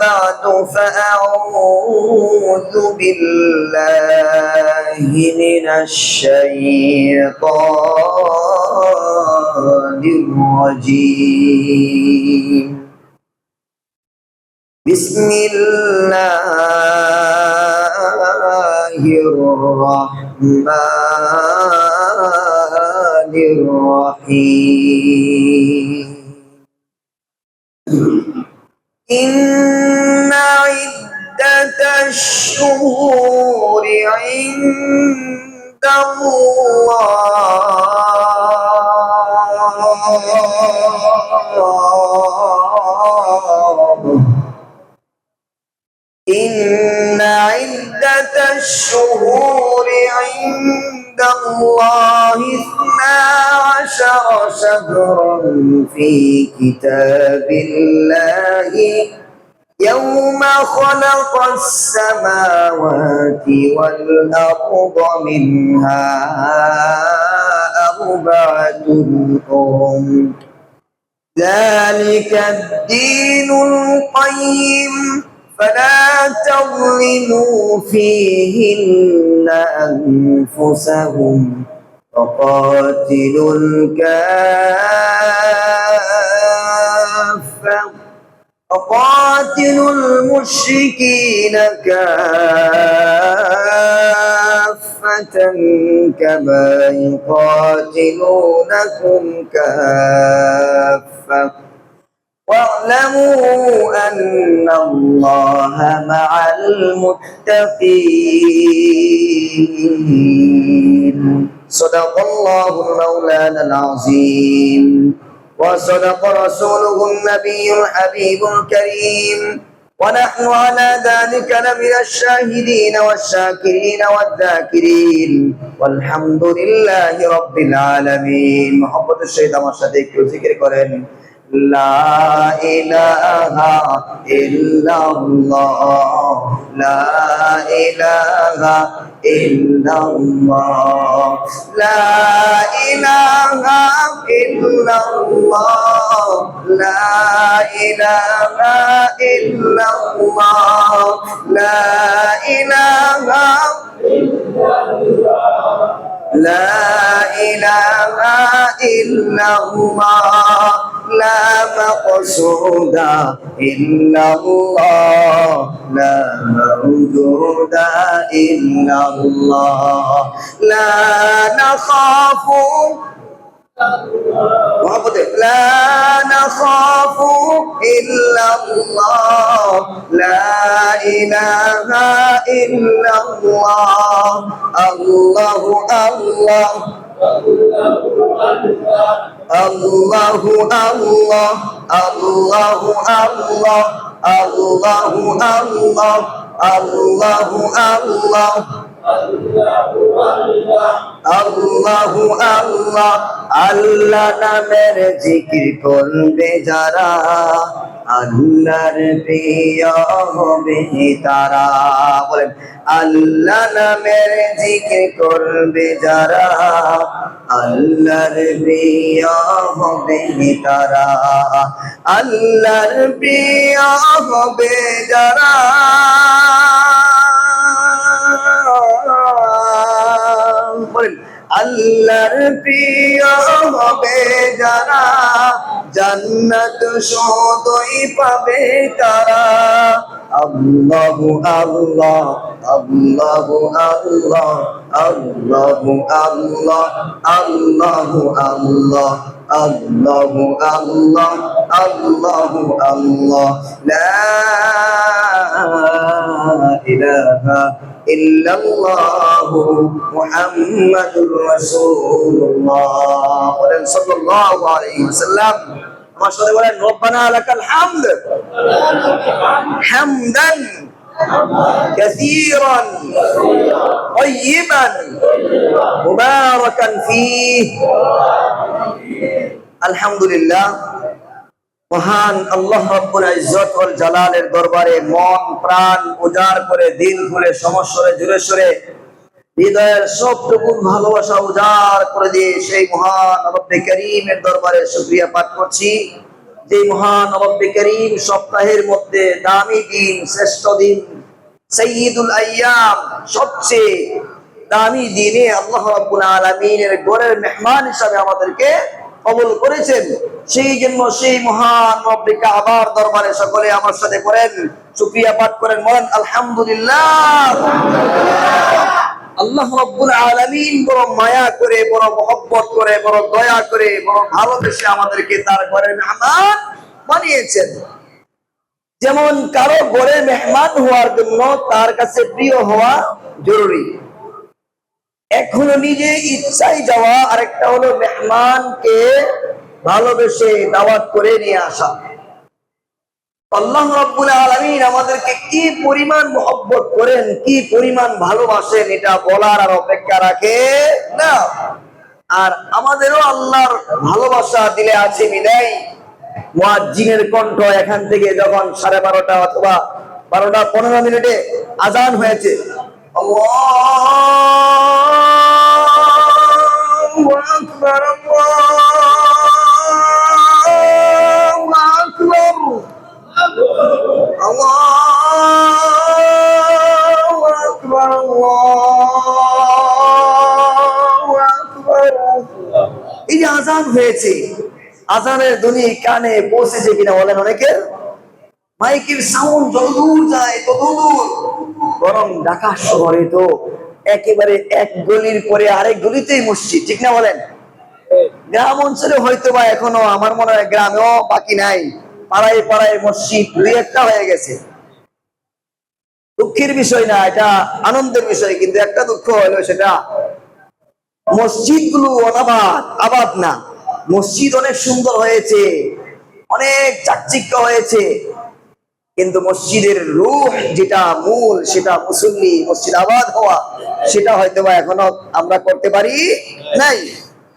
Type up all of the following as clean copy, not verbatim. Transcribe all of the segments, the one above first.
بعد فأعوذ بالله من الشيطان الرجيم. بسم الله الرحمن الرحيم. إن عدة الشهور عند الله إن عدة الشهور عند الله 12 شهرا في كتاب الله يوم خلق السماوات والأرض منها 4 حرم ذلك الدين القيم فلا تظلموا فيهن أنفسهم وقاتلوا وقاتلوا المشركين كافة كما يقاتلونكم كافة واعلموا أن الله مع المتقين. صدق الله مولانا العظيم وصدق رسوله النبي الحبيب الكريم ونحن على ذلك لمن الشاهدين والشاكرين والذاكرين والحمد لله رب العالمين. محبت الشهيد আমার সাথে একটু জিকির করেন لا إله إلا الله لا إله إلا الله لا إله إلا الله لا إله إلا الله لا إله إلا الله لا إله إلا الله لا مقصود إلا الله لا موجود إلا الله لا نخاف لا نخاف إلا الله لا إله إلا الله الله الله الله الله الله الله الله الله الله আল্লাহু আল্লাহ আল্লাহ নামের জিকির করবে যারা আল্লাহর প্রিয় হবে তারা। বলেন আল্লাহ নামের জিকির করবে যারা আল্লাহর প্রিয় হবে তারা আল্লাহর প্রিয় হবে যারা আল্লাহর প্রিয় হবে যারা জান্নাত সদয় পাবে তারা। আল্লাহু আল্লাহ আল্লাহু আল্লাহ আল্লাহু আল্লাহ আল্লাহু আল্লাহ আল্লাহু আল্লাহ আল্লাহু আল্লাহ লা ইলাহা ইল্লাল্লাহু মুহাম্মাদুর রাসূলুল্লাহ সাল্লাল্লাহু আলাইহি ওয়াসাল্লাম। আমার সাথে বলেন রব্বানা লাকাল হামদ হামদান কাসীরান তাইয়িবান মুবারাকান ফীহি। আলহামদুলিল্লাহ, মহান আল্লাহ রাব্বুল ইজ্জত ওয়াল জালালের দরবারে মন প্রাণ উজাড় করে দিল খুলে সমস্বরে জুড়ে সুরে হৃদয়ের সবটুকু ভালোবাসা উজাড় করে দিয়ে সেই মহান রব্বে কারীমের দরবারে শুকরিয়া পাঠ করছি যে মহান রব্বে করিম সপ্তাহের মধ্যে দামি দিন, শ্রেষ্ঠ দিন, সাইয়্যিদুল আইয়াম, সবচেয়ে দামি দিনে আল্লাহ রাব্বুল আলামিনের ঘরের মেহমান হিসাবে আমাদেরকে কবুল করেছেন। সেই জন্য সেই মহান রব্বে কাবার দরবারে সকলে আমার সাথে পড়েন, শুকরিয়া পাঠ করেন, বলেন আলহামদুলিল্লাহ। আল্লাহ রাব্বুল আলামিন বড় মায়া করে, বড় মহব্বত করে, বড় দয়া করে, বড় ভালোবেসে আমাদেরকে তার ঘরের মেহমান বানিয়েছেন। যেমন কারো ঘরে মেহমান হওয়ার জন্য তার কাছে প্রিয় হওয়া জরুরি, এক হলো নিজে ইচ্ছায় যাওয়া, আরেকটা হলো মেহমানকে ভালোবেসে দাওয়াত করে নিয়ে আসা। আল্লাহ রাব্বুল আলামিন আমাদেরকে কি পরিমাণ মহব্বত করেন, কি পরিমাণ ভালোবাসেন, এটা বলার আর অপেক্ষা রাখে না। আর আমাদেরও আল্লাহর ভালোবাসা দিলে আছে বিদায় মুয়াজ্জিনের কণ্ঠ এখান থেকে যখন 12:30 অথবা 12:15 আজান হয়েছে, আল্লাহু আকবার, আল্লাহু আকবার, আল্লাহু আকবার, আল্লাহু আকবার। এই যে আজান হয়েছে, আজানের ধ্বনি কানে পৌঁছেছে কিনা বলেন অনেকের? মাইকের সাউন্ড যতদূর যায় ততদূর। বরং ঢাকা শহরে তো একেবারে এক গলির পরে আরেক গলিতেই মসজিদ, ঠিক না বলেন? গ্রাম অঞ্চলে হয়তো বা এখনো আমার মনে হয় গ্রামেও বাকি নাই, পাড়ায় পাড়ায় মসজিদ দুই একটা হয়ে গেছে। দুঃখের বিষয় না, এটা আনন্দের বিষয়। কিন্তু একটা দুঃখ হলো সেটা মসজিদ গুলো অনাবাদ, আবাদ না। মসজিদ অনেক সুন্দর হয়েছে, অনেক চাকচিক্য হয়েছে, কিন্তু মসজিদের রূহ যেটা মূল, সেটা মুসল্লি, মসজিদ আবাদ হওয়া, সেটা হয়তো বা এখনো আমরা করতে পারি নাই।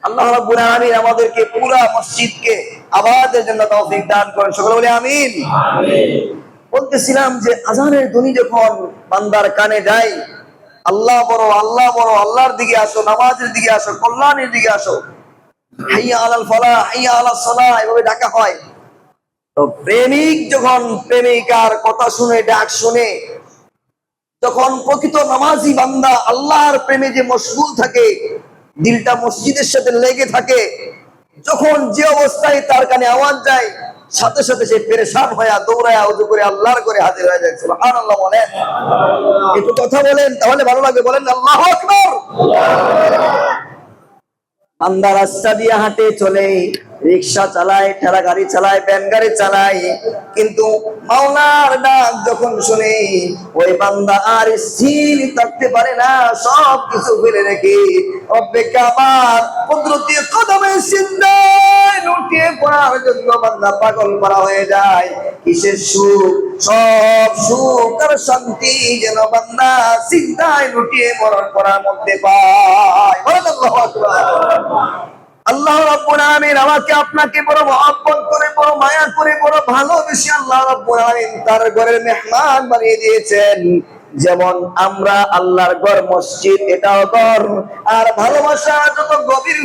আল্লাহ রাব্বুল আলামিন আমাদেরকে পুরা মসজিদকে আবাদের জন্য তৌফিক দান করেন, সকলে বলে আমিন। বলতেছিলাম যে আজানের ধ্বনি যখন বান্দার কানে যায়, আল্লাহ বড়, আল্লাহ বড়, আল্লাহর দিকে আসো, নামাজের দিকে আসো, কল্যাণের দিকে আসো, হাইয়া আলাল ফালাহ, হাইয়া আলাস সালাহ, এভাবে ডাকা হয়। তো প্রেমিক যখন প্রেমিকার কথা শুনে, ডাক শুনে, তখন প্রকৃত নামাজি বান্দা আল্লাহর প্রেমে যে মশগুল থাকে, দিলটা মসজিদের সাথে লেগে থাকে, যখন যে অবস্থায় তার কানে আওয়াজ যায়, সাথে সাথে সে পেরেশান হয়ে দৌড়ায় ওযু করে আল্লাহর করে হাজির হয়ে যায়। সুবহানাল্লাহ বলেন, একটু কথা বলেন তাহলে ভালো লাগবে, বলেন আল্লাহু আকবার। বান্দা রাস্তা দিয়ে হাঁটে, চলে, রিক্সা চালায়, ঠেলা গাড়ি চালায়, ভ্যান গাড়ি চালায়, কিন্তু মাওলার ডাক যখন শুনে ওই বান্দা আর স্থির থাকতে পারে না, সব কিছু ফেলে রেখে রব্বে কাবার কুদরতি কদমে সিজদায় লুটিয়ে পড়ার জন্য বান্দা পাগল করা হয়ে যায়। কিসের সুখ? সব সুখ আর শান্তি যেন বান্দা সিজদায় লুটিয়ে পড়ার মধ্যে পায়। বলেন আল্লাহু আকবার। আল্লাহ রাব্বুল আলামিন আমাকে আপনাকে বড় মহব্বত করে, বড় মায়া করে, বড় ভালোবেসে আল্লাহ রাব্বুল আলামিন তার ঘরের মেহমান বানিয়ে দিয়েছেন। যেমন আমরা আল্লাহর ঘর মসজিদ, এটাও ঘর, আর ভালোবাসা যত গভীর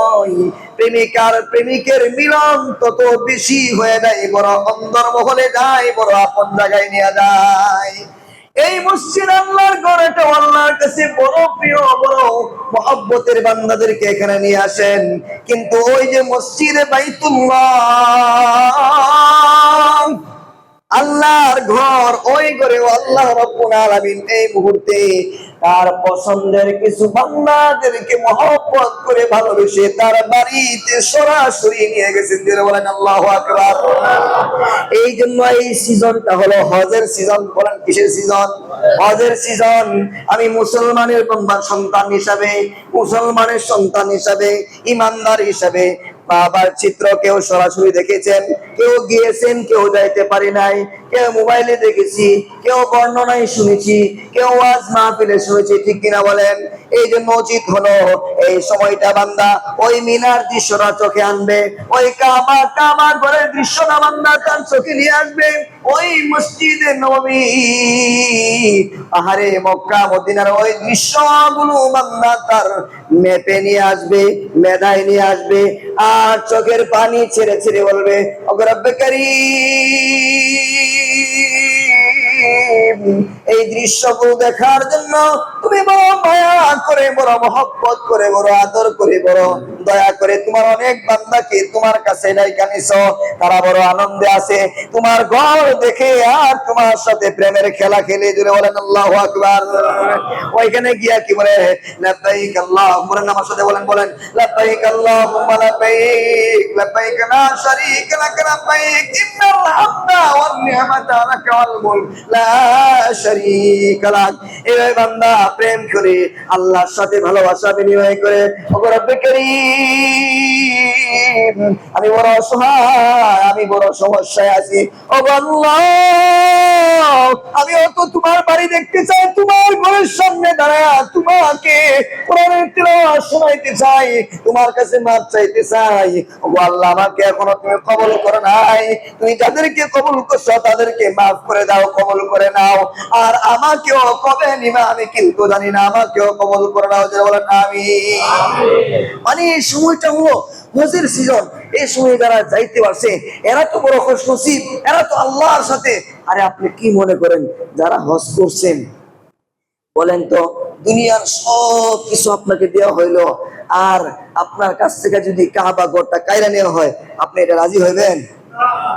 হয়, প্রেমিকার প্রেমিকের মিলন তত বেশি হয়ে যায়, বড় অন্তর মহলে যায়, বড় আপন জায়গায় নিয়ে যায়। এই মসজিদ আল্লাহর ঘর, এটা আল্লাহর কাছে বড় প্রিয়, বড় মহব্বতের বান্দাদেরকে এখানে নিয়ে আসেন। কিন্তু ওই যে মসজিদে বাইতুল্লাহ, আল্লাহর ঘর, ওই ঘরে আল্লাহ রাব্বুল আলামিন এই মুহূর্তে তার পছন্দের কিছু বান্দাদেরকে মহব্বত করে ভালোবেসে তার বাড়িতে সরাসরি নিয়ে গেছেন। বলেন আল্লাহু আকবার। এই জন্য এই সিজনটা হলো হজের সিজন। বলেন কিসের সিজন? হজের সিজন। আমি মুসলমানের সন্তান হিসাবে, মুসলমানের সন্তান হিসাবে, ইমানদার হিসাবে বাবার চিত্র কেউ সরাসরি দেখেছেন, কেউ গিয়েছেন, কেউ যাইতে পারি নাই, কেউ মোবাইলে দেখেছি, কেউ বর্ণনায় শুনেছি, কেউ ওয়াজ মাহফিলে শুনেছি, ঠিক কিনা বলেন? এই জন্য উচিত হলো এই সময়টা বান্দা ওই মিনার দৃশ্যটা চোখে আনবে, ওই কাবা ঘরের দৃশ্যটা বান্দা তার চোখে নিয়ে আসবে, ওই মসজিদে নববী, আহারে মক্কা মদিনার ওই দৃশ্যগুলো বান্দা তার মেপে নিয়ে আসবে, মেধায় নিয়ে আসবে, আর চোখের পানি ছেড়ে ছেড়ে বলবে, ওগো রব্বে কারীম, এই দৃশ্যগুলো দেখার জন্য তুমি বড় মায়া করে, বড় মহব্বত করে, বড় আদর করে, বড় দয়া করে তোমার অনেক বান্দাকে তোমার কাছে ডাইকা নিছো, তারা বড় আনন্দে আছে তোমার ঘর দেখে, আর তোমার সাথে প্রেমের খেলা খেলে। জুড়ে বলেন আল্লাহু আকবার। ওইখানে গিয়া কি বলে? লাব্বাইক আল্লাহুম্মা, আমার সাথে বলেন, বলেন লাব্বাইক আল্লাহুম্মা লাব্বাইক, লাব্বাইক লা শারীকা লাক লাব্বাইক, ইন্নাল হামদা ওয়ান নি'মাতা লাকা ওয়াল মুলক লা শারীকা লাক। এই বান্দা প্রেম করে আল্লাহর সাথে ভালোবাসা বিনিময় করে, ওগো রব্বে কারীম, আমি বড় অসহায়, আমি বড় সমস্যায় আছি, ওগো আল্লাহ, আমি অত তোমার বাড়ি দেখতে চাই, তোমার ঘরের সামনে দাঁড়ায় তোমাকে কোরআনের তিলাওয়াত শোনাইতে চাই, তোমার কাছে মাপ চাইতে চাই। ওগো আল্লাহ, আমাকে এখনো তুমি কবুল করো নাই, তুমি যাদেরকে কবুল করছো তাদেরকে মাফ করে দাও, কবুল করে নাও, আর আমাকেও কবে নিবা আমি কিন্তু জানি না, আমাকেও কবুল করে নাও। যারা বলেন আমিন। মানে এই সময়টা হলো হজের সিজন, এই সময় যারা যাইতে পারছে এরা তো বড় খুশনসিব, এরা তো আল্লাহর সাথে। আরে আপনি কি মনে করেন যারা হজ করছেন, বলেন তো, দুনিয়ার সব কিছু আপনাকে দেওয়া হইলো, আর আপনার কাছ থেকে যদি কাবা ঘরটা কায়রা নেওয়া হয়, আপনি এটা রাজি হইবেন?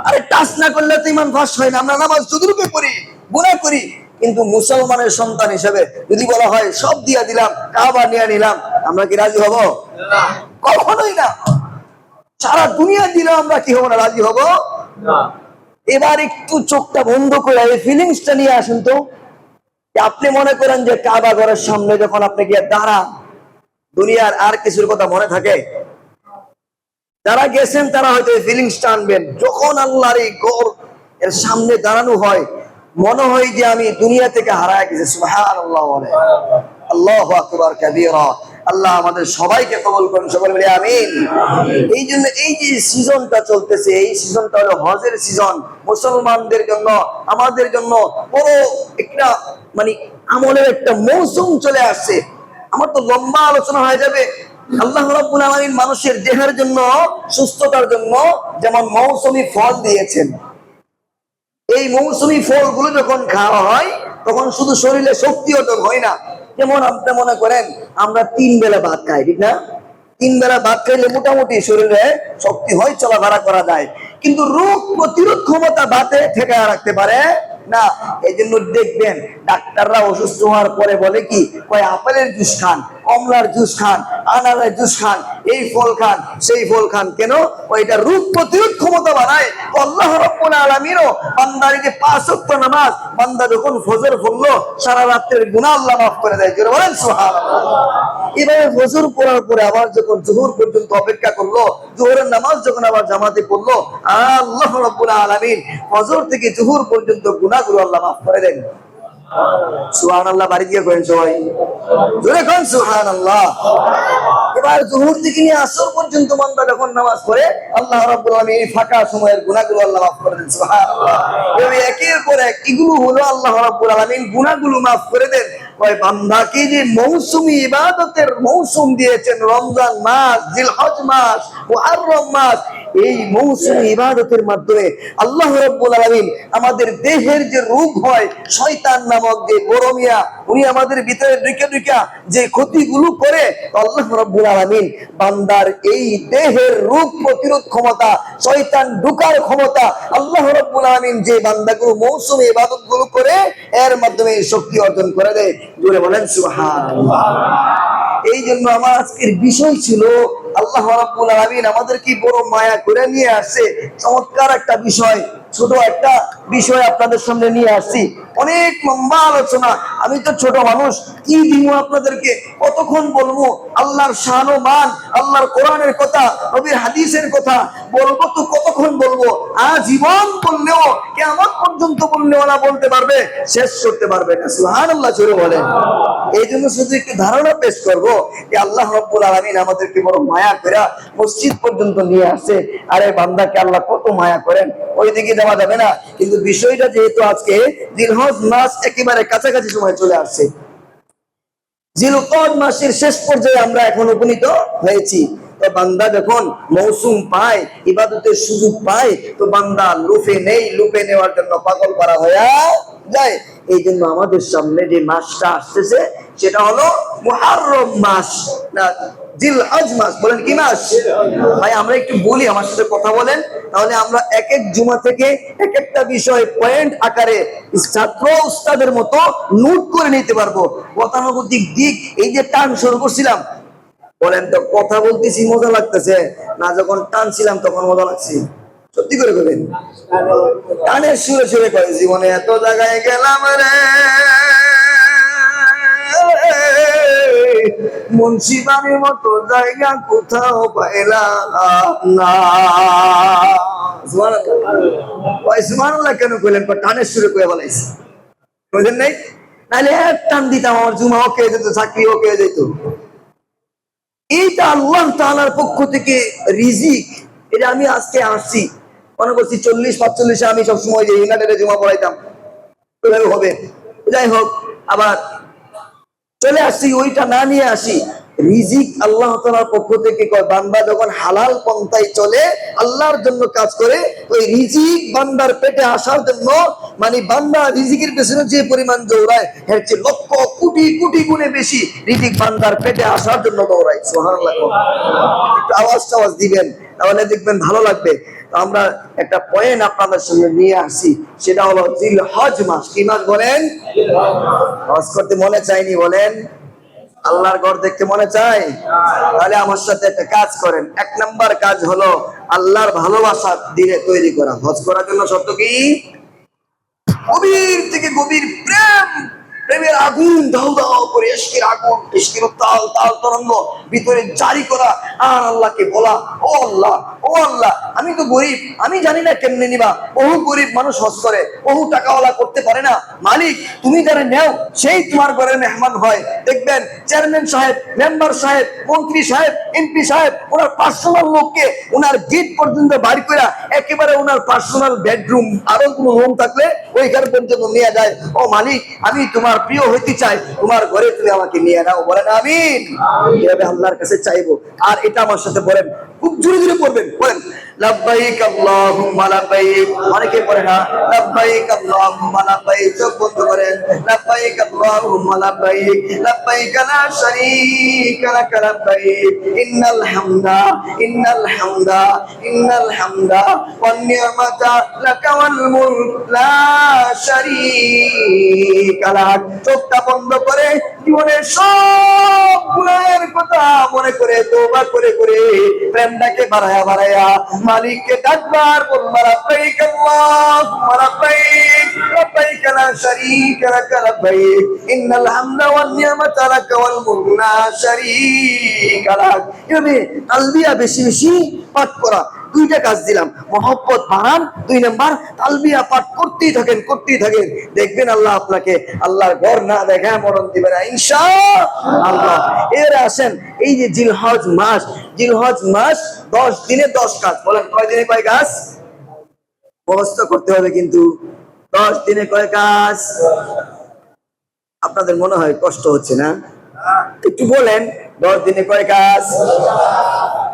আরে টাচ না করলে তো ইমান ফাঁস হয় না। আমরা নামাজ যতটুকু করি, গুনাহ করি, কিন্তু মুসলমানের সন্তান হিসেবে যদি বলা হয় সব দিয়া দিলাম, কাবা নিয়ে নিলাম, আমরা কি রাজি হব? কখনোই না। সারা দুনিয়া দিলেও আমরা কি হবো না, রাজি হব না। এবার একটু চোখটা বন্ধ করে এই ফিলিংসটা নিয়ে আসুন তো। আপনি মনে করেন যে কাবা ঘরের সামনে যখন আপনি গিয়ে দাঁড়ান, দুনিয়ার আর কিছুর কথা মনে থাকে? যারা গেছেন তারা হয়তো এই ফিলিংসটা আনবেন, যখন আল্লাহর এই ঘর এর সামনে দাঁড়ানো হয়, মনে হয় যে আমি দুনিয়া থেকে হারায় গেছি। সুবহানাল্লাহ, আল্লাহু আকবার কাবীরা। আল্লাহ আমাদের সবাইকে কবুল করুন, সকলে বলি আমিন। এই জন্য এই যে সিজনটা চলতেছে, এই সিজনটা হলো হজের সিজন। মুসলমানদের জন্য, আমাদের জন্য বড় একটা মানে আমলের একটা মৌসুম চলে আসছে। আমার তো লম্বা আলোচনা হয়ে যাবে। আল্লাহ রাব্বুল আলামিন মানুষের দেহের জন্য, সুস্থতার জন্য যেমন মৌসুমী ফল দিয়েছেন, এই মৌসুমী ফলগুলো যখন খাওয়া হয় তখন শুধু শরীরে শক্তি অর্জন হয় না। যেমন আপনি মনে করেন আমরা 3 বেলা ভাত খাই, ঠিক না? 3 বেলা ভাত খাইলে মোটামুটি শরীরে শক্তি হয়, চলাফেরা করা যায়, কিন্তু রোগ প্রতিরোধ ক্ষমতা ভাতে ঠেকায় রাখতে পারে না। এই জন্য দেখবেন ডাক্তাররা অসুস্থ হওয়ার পরে বলে কি, কয় আপেলের জুস খান, কমলার জুস খান, আনারের জুস খান, এই ফল খান, সেই ফল খান। কেন? ওইটা রোগ প্রতিরোধ ক্ষমতা বাড়ায়। আল্লাহ রাব্বুল আলামিনও বান্দার যে 5 ওয়াক্ত নামাজ, বান্দা যখন ফজর পড়লো সারা রাতের গুনাহ আল্লাহ মাফ করে দেয়। জোরে বলেন সুবহানাল্লাহ। এভাবে ফজর পড়ার পরে আবার যখন জোহর পর্যন্ত অপেক্ষা করলো, জোহরের নামাজ যখন আবার জামাতে পড়লো, আল্লাহ রাব্বুল আলামিন ফজর থেকে জোহর পর্যন্ত গুনাহগুলো আল্লাহ মাফ করে দেন। সুবহানাল্লাহ। বাড়ি গিয়ে করেন সবাই, জোরে কোন সুবহানাল্লাহ। এবার জোহর থেকে নিয়ে আসর পর্যন্ত বান্দা যখন নামাজ পড়ে, আল্লাহ রাব্বুল আলামিন এই ফাঁকা সময়ের গুনাহগুলো আল্লাহ মাফ করে দেন। সুবহানাল্লাহ। এই একের পর এক এগুলো হলো আল্লাহ রাব্বুল আলামিন গুনাহগুলো মাফ করে দেন। ওই বান্দাকে যে মৌসুমী ইবাদতের মৌসুম দিয়েছেন, রমজান মাস, জিলহজ মাস, মুহররম মাস, এই মৌসুমী ইবাদতের মাধ্যমে আল্লাহ রাব্বুল আলামিন আমাদের দেহের যে রোগ হয়, শয়তান নামক যে গরমিয়া, উনি আমাদের ভিতরে ঢুকে ঢুকে যে ক্ষতিগুলো করে, আল্লাহ রাব্বুল আলামিন বান্দার এই দেহের রোগ প্রতিরোধ ক্ষমতা, শয়তান ঢুকার ক্ষমতা, আল্লাহ রাব্বুল আলামিন যে বান্দাগুলো মৌসুমী ইবাদতগুলো করে এর মাধ্যমে শক্তি অর্জন করে দেয়। জোরে বলেন সুবহানাল্লাহ। এই জন্য আমার আজকের বিষয় ছিল আল্লাহ রাব্বুল আলামিন আমাদের কি বড় মায়া করে নিয়ে আসছে, চমৎকার একটা বিষয়, ছোট একটা বিষয় আপনাদের সামনে নিয়ে আসছি। অনেক লম্বা আলোচনা, আমি তো ছোট মানুষ, কি দিব আপনাদেরকে, কতক্ষণ বলবো? আল্লাহর শান ও মান, আল্লাহর কোরআনের কথা, নবীর হাদিসের কথা বলবো তো কতক্ষণ বলবো? আজীবন বললেও, কিয়ামত পর্যন্ত বললেও ওরা বলতে পারবে, শেষ করতে পারবে না। সুবহানাল্লাহ জোরে বলেন। এই জন্য শুধু একটু ধারণা পেশ করবো যে আল্লাহ রাব্বুল আলামিন আমাদেরকে বড় মায়া করে মসজিদ পর্যন্ত নিয়ে আসে। আরে বান্দাকে আল্লাহ কত মায়া করেন, ওইদিকে যাওয়া যাবে না। কিন্তু বিষয়টা যেহেতু আজকে জিলহজ মাস একেবারে কাছাকাছি সময় চলে আসছে, জিলকদ মাসের শেষ পর্যায়ে আমরা এখন উপনীত হয়েছি। তো বান্দা যখন মৌসুম পায়, ইবাদতের সুযোগ পায়, তো বান্দা লুফে নেই, লুফে নেওয়ার জন্য পাগল করা হয়ে যায়। এই জন্য আমাদের সামনে যে মাসটা আসতেছে সেটা হলো মুহররম মাস, না জিলহজ মাস। বলেন কি মাস? ভাই আমরা একটু বলি, আমার সাথে কথা বলেন, তাহলে আমরা এক এক জুমা থেকে এক একটা বিষয় পয়েন্ট আকারে ছাত্র উস্তাদের মতো নোট করে নিতে পারবো। গতানুগতিক দিক, এই যে টান শুরু করছিলাম, বলেন তো কথা বলতেছি মজা লাগতেছে না যখন টানছিলাম তখন মজা লাগছে? সত্যি করে বলেন। টানের সুরে সুরে করে জীবনে এত জায়গায় গেলাম রে, মুন্সিবানের মতো জায়গা কোথাও পাইলাম না। সুবহানাল্লাহ কেন কইলেন? টানের সুরে কয়ে বলাইছে, বুঝলেন নাই? নাহলে এক টান দিতাম, আমার জুমা ওকে যেত, চাকরি ওকে যেত। এইটা আল্লাহ তাআলার পক্ষ থেকে রিজিক। এটা আমি আজকে আসছি, মনে করছি 40-45 আমি সবসময় যে ইউনাইটেডে জমা পড়াইতাম, হবে। যাই হোক, আবার চলে আসছি, ওইটা না নিয়ে আসি। রিজিক আল্লাহ তাআলার পক্ষ থেকে কয়, বান্দা যখন হালাল পন্থায় চলে, আল্লাহর জন্য কাজ করে, ওই রিজিক বান্দার পেটে আসার জন্য, মানে বান্দা রিজিকের পেছনে যে পরিমাণ দৌড়ায়, এর চেয়ে লক্ষ কোটি কোটি গুণে বেশি রিজিক বান্দার পেটে আসার জন্য দৌড়ায়। সুবহানাল্লাহ। একটু আওয়াজ টাওয়াজ দিবেন, তাহলে দেখবেন ভালো লাগবে। তো আমরা একটা পয়েন্ট আপনাদের সামনে নিয়ে আসি, সেটা হলো জিলহজ মাস। কি মাস বলেন? হজ করতে মনে চাইনি বলেন? আল্লাহর ঘর দেখতে মনে চাই? তাহলে আমার সাথে একটা কাজ করেন। এক নাম্বার কাজ হলো আল্লাহর ভালোবাসা দিলে তৈরি করা। হজ করার জন্য শর্ত কি? গভীর থেকে গভীর প্রেম, প্রেমের আগুন দাও দাও করে, ইশকের আগুন, ইশকের তাল তাল তরঙ্গ ভিতরে জারি করা, আর আল্লাহকে বলা, ও আল্লাহ, ও আল্লাহ, আমি তো গরিব, আমি জানি না কেমনে নিবা। বহু গরিব মানুষ হজ করে, বহু টাকাওয়ালা করতে পারে না। মালিক, তুমি যারা নেও সেই তোমার ঘরের মেহমান হয়। দেখবেন চেয়ারম্যান সাহেব, মেম্বার সাহেব, মন্ত্রী সাহেব, এমপি সাহেব, ওনার পার্সোনাল লোককে ওনার গেট পর্যন্ত বাড়ি করে একেবারে ওনার পার্সোনাল বেডরুম, আরো কোনো রুম থাকলে ওইখানে পর্যন্ত নিয়ে যায়। ও মালিক, আমি তোমার প্রিয় হইতে চাই, তোমার ঘরে তুমি আমাকে নিয়ে নাও। বলেন আমিন। এভাবে আল্লাহর কাছে চাইবো। আর এটা আমার সাথে বলেন, খুব জোরে জোরে পড়বেন, বলেন লাব্বাইক আল্লাহুম্মা লাব্বাইক। অনেকে পড়ে না লাব্বাইক আল্লাহুম্মা লাব্বাইক, চোখ বন্ধ করেন। লাব্বাইক আল্লাহুম্মা লাব্বাইক, লাব্বাইক লা শারীকা লাক লাব্বাইক, ইন্নাল হামদা, ইন্নাল হামদা, ইন্নাল হামদা ওয়ান নি'মাতা লাকা ওয়াল মুলক লা শারীকা লাক। চোখটা বন্ধ করে জীবনের সব গুনাহের কথা মনে করে তওবা করে করে প্রেমটাকে বাড়ায়া বাড়ায়া মালিককে ডাকবার, বলবা লাব্বাইক আল্লাহুম্মা লাব্বাইক, লাব্বাইক লা শারীকা লাক লাব্বাইক, ইন্নাল হামদা ওয়ান নি'মাতা লাকা ওয়াল মুলক লা শারীকা লাক। এভাবে তালবিয়া বেশি বেশি পাঠ করা। দুইটা কাজ দিলাম, মহব্বত বাড়ান, 2 নাম্বার তালবিয়া পাঠ করতেই থাকেন, করতেই থাকেন। দেখবেন আল্লাহ আপনাকে আল্লাহর ঘর না দেখা মরণ দিবে না ইনশাআল্লাহ। এর আসেন, এই যে জিলহজ মাস, জিলহজ মাস 10 দিনে 10 কাজ। বলেন কয় দিনে কয় কাজ? মুখস্থ করতে হবে কিন্তু। 10 দিনে কয় কাজ? আপনাদের মনে হয় কষ্ট হচ্ছে না? একটু বলেন 10 দিনে কয় কাজ?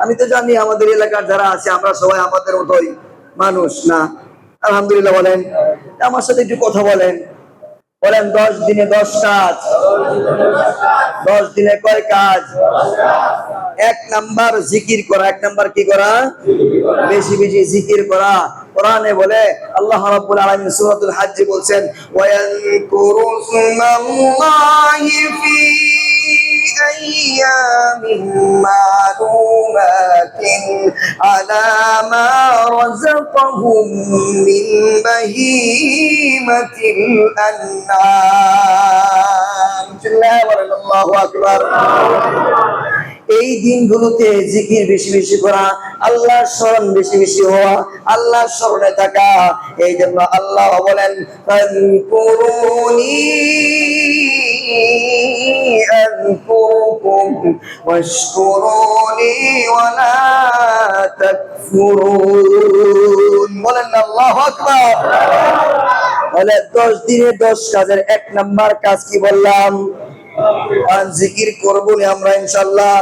আমি তো জানি আমাদের এলাকার যারা আছে আমরা সবাই আমাদের মতোই মানুষ না? আলহামদুলিল্লাহ বলেন। আমার সাথে একটু কথা বলেন, বলেন 10 দিনে 10 কাজ। 10 দিনে কয় কাজ? 1 নাম্বার জিকির করা। 1 নাম্বার কি করা? বেশি বেশি জিকির করা। কোরআনে বলে আল্লাহ রাব্বুল আলামিন সূরাতুল হজ্জে বলছেন, ওয়ায়ানকুরু সুমাল্লাহি ফি أيام معلومات على ما رزقهم من بهيمة الأنعام الله أكبر এই দিনগুলোতে জিকির বেশি বেশি করা, আল্লাহর স্মরণ বেশি বেশি হওয়া, আল্লাহর স্মরণে থাকা। এই জন্য আল্লাহ বলেন ফাযকুরুনি আযকুরুকুম ওয়াশকুরুনি ওয়ালা তাকফুরুন। বলেন আল্লাহু আকবার। তাহলে 10 দিনে 10 কাজের 1 নাম্বার কাজ কি বললাম? জিকির করবো আমরা ইনশাআল্লাহ।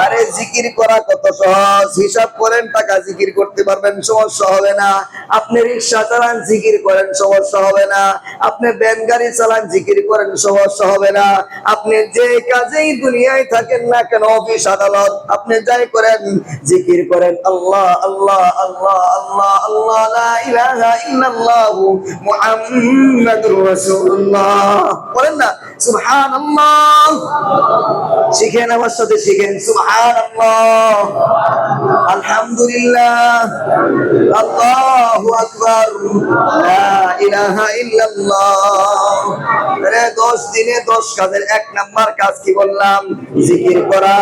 আরে জিকির করা কত সহজ, হিসাব করেন টাকা জিকির করতে পারবেন, সমস্যা হবে না। আপনি রিক্সা চালান জিকির করেন, সমস্যা হবে না। আপনি ভ্যান গাড়ি চালান জিকির করেন, সমস্যা হবে না। আপনি যে কাজেই দুনিয়ায় থাকেন না কেন, অফিস আদালত, আপনি যাই করেন জিকির করেন আল্লাহ আল্লাহ আল্লাহ আল্লাহ আল্লাহ লা ইলাহা ইল্লাল্লাহ মুহাম্মাদুর রাসূলুল্লাহ। বলেন না সুবহানাল্লাহ। শিখেন, আমার সাথে শিখেন সুবহানাল্লাহ, আলহামদুলিল্লাহ, আল্লাহু আকবার, লা ইলাহা ইল্লাল্লাহ। 10 দিনে 10 কাজের 1 নাম্বার কাজ কি বললাম? জিকির করা,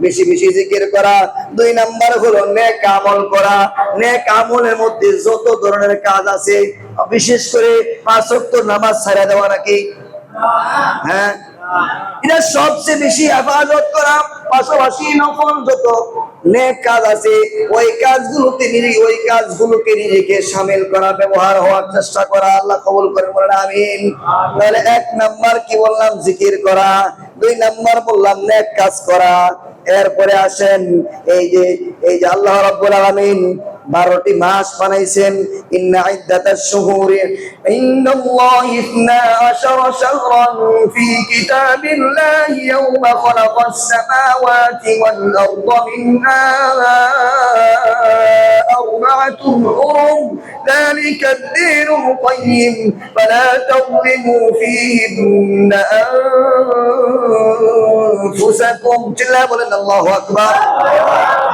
বেশি বেশি জিকির করা। 2 নাম্বার হলো নেক আমল করা। নেক আমলের মধ্যে যত ধরনের কাজ আছে, বিশেষ করে 5 ওয়াক্ত নামাজ ছাড়া দেওয়া নাকি? হ্যাঁ, এটা সবচেয়ে বেশি ইবাদত করা। পাশাপাশি নফল যত নেক কাজ আছে ওই কাজগুলোকে নিজেকে শামিল করা, ব্যবহার হওয়ার চেষ্টা করা। আল্লাহ কবুল করেন, বলেন আমিন। তাহলে 1 নাম্বার কি বললাম? জিকির করা। 2 নাম্বার বললাম নেক কাজ করা। এরপরে আসেন এই যে আল্লাহ রাব্বুল আলামিন 12টি মাস বানাইছেন। ইন্না ইদ্দাতাশ শুহুরি ইনদাল্লাহি 12 শাহরান ফি কিতাবিল্লাহি ইয়াওমা খালাকাস সামাওয়াতি ওয়াল আরদা মিনহা আরবা'তুন হুরুম যালিকা ad-দীনুল কাইয়্যিম ফালা তাযলিমু ফীহিন্না আনফুসাকুম। চিল্লা বলেন আল্লাহু আকবার।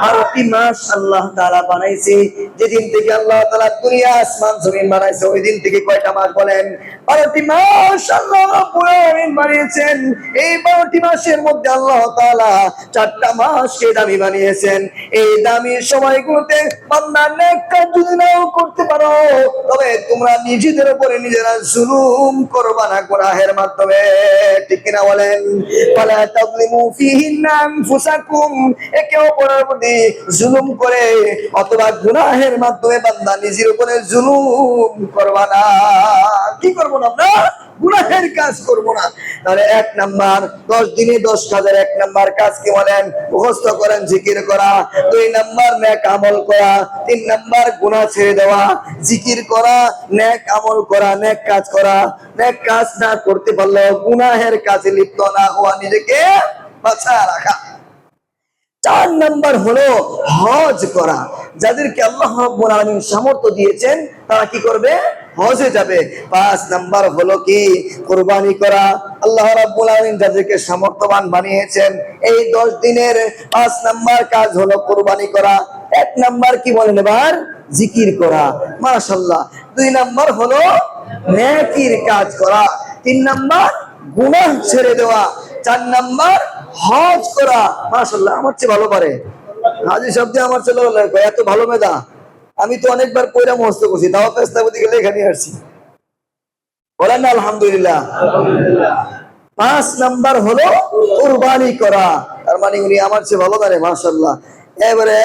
12টি মাস আল্লাহ তাআলা বানাইছে। যেদিন থেকে আল্লাহ তাআলা দুনিয়া আসমান জমিন বানাইছে ওই দিন থেকে কয়টা মাস বলেন? 12টি মাস আল্লাহ রাব্বুল আলামিন বানিয়েছেন। এই 12টি মাসের মধ্যে আল্লাহ তাআলা 4টা মাসকে দামি বানিয়েছেন। এই দামি সময়গুলোতে বান্দা নেক কাজ যদি নাও করতে পারো, তবে তোমরা নিজেদের উপরে নিজেরা জুলুম করবা না গুনাহের মাধ্যমে। ঠিক কিনা বলেন? ওয়ালা তাযলিমু ফীহিন্না আনফুসাকুম। একে অপরের প্রতি জুলুম করে অথবা গুনাহের মাধ্যমে বান্দা নিজের উপরে জুলুম করবা না। কি করব না আমরা? গুনাহের কাজ করব না। তাহলে 1 নাম্বার 10 দিনে 10 কাজের 1 নাম্বার কাজ কি বলেন? মুখস্থ করেন, জিকির করা। 2 নাম্বার নেক আমল করা। 3 নাম্বার গুনাহ ছেড়ে দেওয়া। জিকির করা, নেক আমল করা, নেক কাজ করা। নেক কাজ না করতে পারলে গুনাহের কাজে লিপ্ত না হওয়া, নিজেকে বাঁচায় রাখা। 4 নাম্বার হলো হজ করা। যাদেরকে আল্লাহ রাব্বুল আলামিন সামর্থ্য দিয়েছেন তারা কি করবে? হজে যাবে। 5 নাম্বার হলো কি? কুরবানি করা। আল্লাহ রাব্বুল আলামিন যাদেরকে সামর্থ্যবান বানিয়েছেন এই 10 দিনের 5 নাম্বার কাজ হলো কুরবানি করা। 1 নাম্বার কি বলেন এবার? জিকির করা। মাশাআল্লাহ। 2 নাম্বার হলো নেকির কাজ করা। 3 নাম্বার গুনাহ ছেড়ে দেওয়া। 4 নাম্বার হজ করা। মাশাআল্লাহ, আমার চেয়ে ভালো পারে হাজি শব্দে, আমার ছেলে এত ভালো মেধা। আমি তো অনেকবার কইরা মুখস্থ করছি, দাওয়াত ইসলামে গেলে এখানে আসছি। বলেন না আলহামদুলিল্লাহ। 5 নাম্বার হলো কুরবানি করা। তার মানে উনি আমার চেয়ে ভালো পারে, মাশাআল্লাহ। এবারে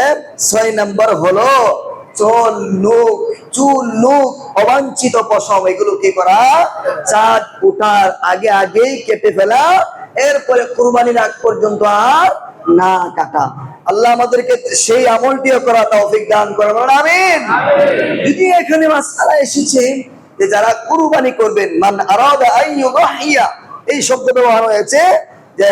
6 নাম্বার হলো চুল, অবাঞ্ছিত পশম, এগুলো কি করা? চাঁদ ওঠার আগেই কেটে ফেলা। এরপরে কুরবানির আগ পর্যন্ত আর না কাটা। আল্লাহ আমাদেরকে সেই আমলটিও করা তৌফিক দান করেন, আমিন। যদি এখানে মাসআলা এসেছে যে যারা কুরবানি করবেন, মান আরাদা আইয়ুযহিয়া, এই শব্দ ব্যবহার হয়েছে যে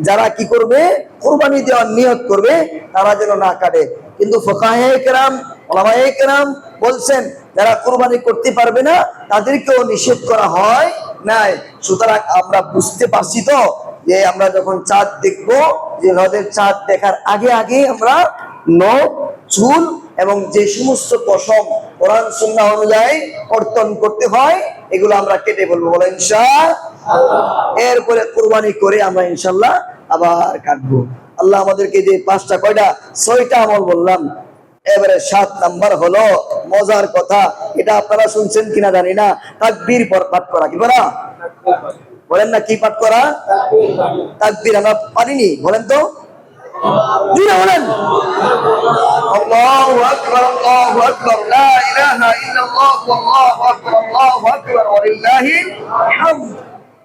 যারা কি করবে? কুরবানি দেওয়ার নিয়ত করবে, তারা যেন না কাটে। কিন্তু ফুকাহে কেরাম, উলামায়ে কেরাম বলছেন যারা কুরবানি করতে পারবে না তাদেরকেও নিষেধ করা হয় নাই। সুতরাং আমরা বুঝতে পারছি তো যে আমরা যখন চাঁদ দেখবো, যে হজের চাঁদ দেখার আগে আগে আমরা নখ, চুল এবং যে সমস্ত পশম কোরআন সুন্নাহ অনুযায়ী কর্তন করতে হয় এগুলো আমরা কেটে বলবো, বলে ইনশাআল্লাহ। এরপরে কুরবানি করে আমরা ইনশাআল্লাহ আবার কাটবো। আল্লাহ আমাদেরকে যে 5টা, কয়টা, 6টা আমল বললাম, এবারে 7 নাম্বার হলো মজার কথা, এটা আপনারা শুনছেন কিনা জানি না, তাকবীর পাঠ করা। কি করা বলেন না, কি পাঠ করা? তাকবীর। আমরা পারিনি, বলেন তো, বলেন আল্লাহু আকবার, আল্লাহু আকবার, লা ইলাহা ইল্লাল্লাহ, আল্লাহু আকবার, আল্লাহু আকবার, ওয়া লিল্লাহিল হামদ।